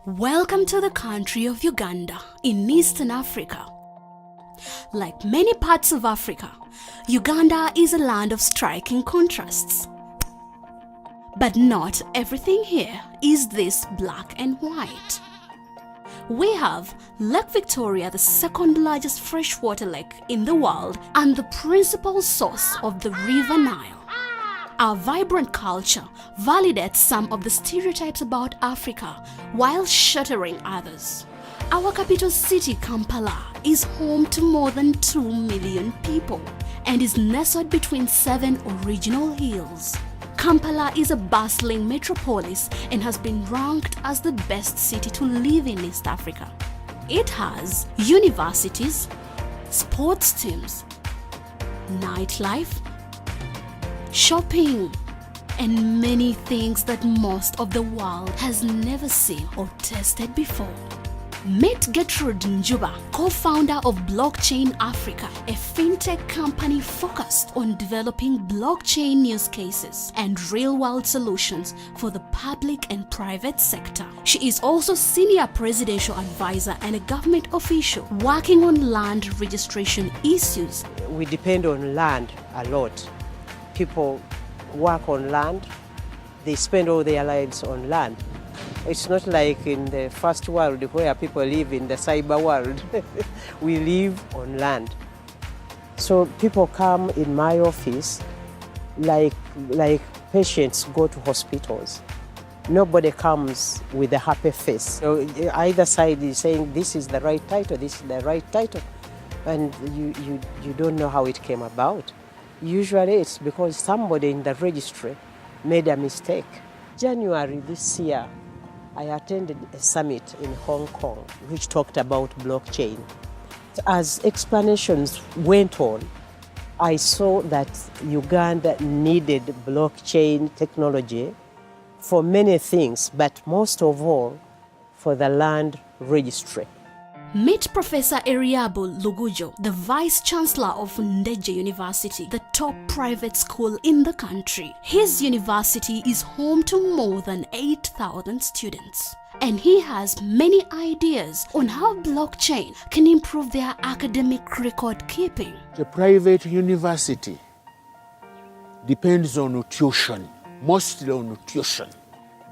Welcome to the country of Uganda in Eastern Africa. Like many parts of Africa, Uganda is a land of striking contrasts. But not everything here is this black and white. We have Lake Victoria, the second largest freshwater lake in the world and the principal source of the River Nile. Our vibrant culture validates some of the stereotypes about Africa while shattering others. Our capital city, Kampala, is home to more than 2 million people and is nestled between 7 original hills. Kampala is a bustling metropolis and has been ranked as the best city to live in East Africa. It has universities, sports teams, nightlife, shopping, and many things that most of the world has never seen or tasted before. Meet Gertrude Njuba, co-founder of Blockchain Africa, a fintech company focused on developing blockchain use cases and real-world solutions for the public and private sector. She is also senior presidential advisor and a government official working on land registration issues. We depend on land a lot. People work on land, they spend all their lives on land. It's not like in the first world where people live in the cyber world. We live on land. So people come in my office like patients go to hospitals. Nobody comes with a happy face. So either side is saying this is the right title, this is the right title, and you don't know how it came about. Usually it's because somebody in the registry made a mistake. January this year, I attended a summit in Hong Kong which talked about blockchain. As explanations went on, I saw that Uganda needed blockchain technology for many things, but most of all for the land registry. Meet Professor Eriabu Lugujo, the Vice Chancellor of Ndeje University, the top private school in the country. His university is home to more than 8,000 students. And he has many ideas on how blockchain can improve their academic record keeping. The private university depends on tuition, mostly on tuition.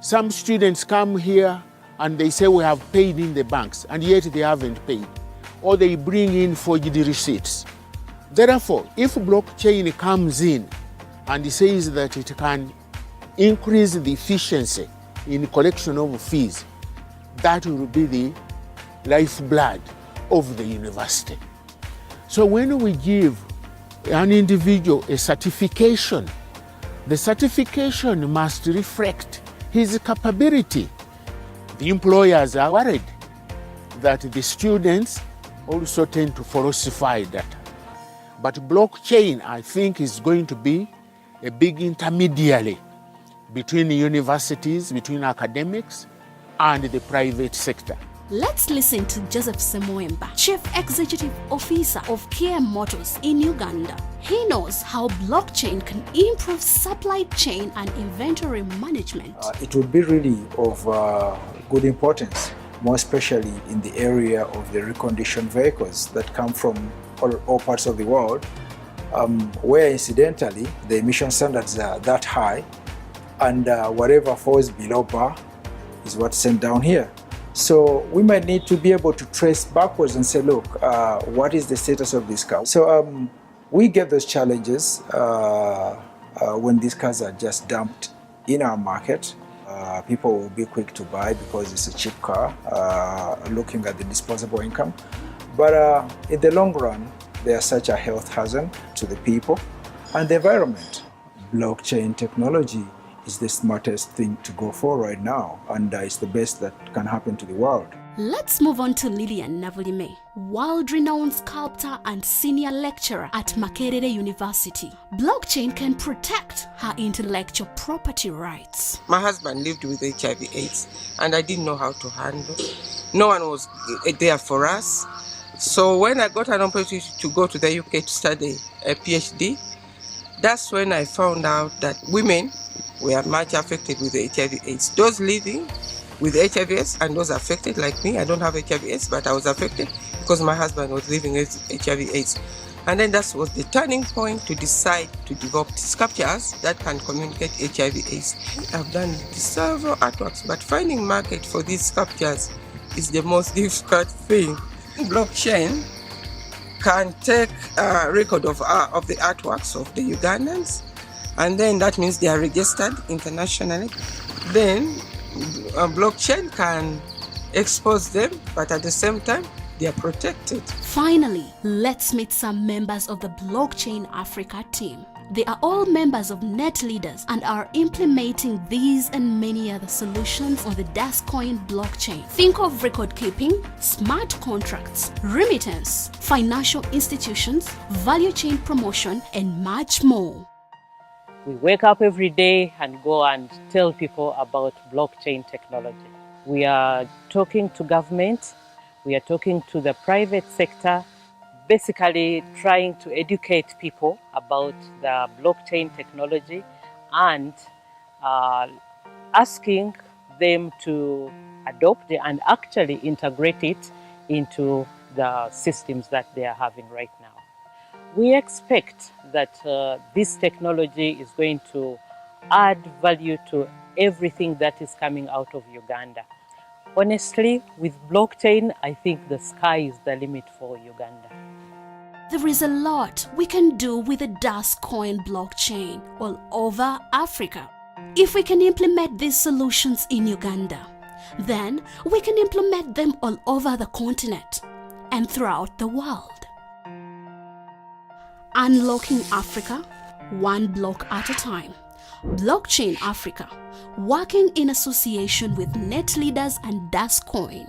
Some students come here and they say we have paid in the banks, and yet they haven't paid. Or they bring in forged receipts. Therefore, if blockchain comes in and says that it can increase the efficiency in collection of fees, that will be the lifeblood of the university. So when we give an individual a certification, the certification must reflect his capability. The employers are worried that the students also tend to falsify data. But blockchain, I think, is going to be a big intermediary between universities, between academics, and the private sector. Let's listen to Joseph Semoemba, Chief Executive Officer of Kia Motors in Uganda. He knows how blockchain can improve supply chain and inventory management. It would be really of good importance, more especially in the area of the reconditioned vehicles that come from all parts of the world, where incidentally the emission standards are that high, and whatever falls below bar is what's sent down here. So we might need to be able to trace backwards and say, look, what is the status of this car? So we get those challenges when these cars are just dumped in our market. People will be quick to buy because it's a cheap car, looking at the disposable income. But in the long run, they are such a health hazard to the people and the environment. Blockchain technology is the smartest thing to go for right now, and it's the best that can happen to the world. Let's move on to Lillian Navulime, world-renowned sculptor and senior lecturer at Makerere University. Blockchain can protect her intellectual property rights. My husband lived with HIV/AIDS, and I didn't know how to handle. No one was there for us. So when I got an opportunity to go to the UK to study a PhD, that's when I found out that women were much affected with HIV/AIDS. Those living with HIV/AIDS, and those affected like me. I don't have HIV/AIDS, but I was affected because my husband was living with HIV/AIDS. And then that was the turning point to decide to develop sculptures that can communicate HIV/AIDS. I've done several artworks, but finding market for these sculptures is the most difficult thing. Blockchain can take a record of the artworks of the Ugandans, and then that means they are registered internationally. Then blockchain can expose them, but at the same time, they are protected. Finally, let's meet some members of the Blockchain Africa team. They are all members of NetLeaders and are implementing these and many other solutions on the Dascoin blockchain. Think of record keeping, smart contracts, remittance, financial institutions, value chain promotion, and much more. We wake up every day and go and tell people about blockchain technology. We are talking to government, we are talking to the private sector, basically trying to educate people about the blockchain technology and asking them to adopt and actually integrate it into the systems that they are having right now. We expect that this technology is going to add value to everything that is coming out of Uganda. Honestly, with blockchain, I think the sky is the limit for Uganda. There is a lot we can do with the Dascoin blockchain all over Africa. If we can implement these solutions in Uganda, then we can implement them all over the continent and throughout the world. Unlocking Africa, one block at a time. Blockchain Africa, working in association with NetLeaders and Dascoin.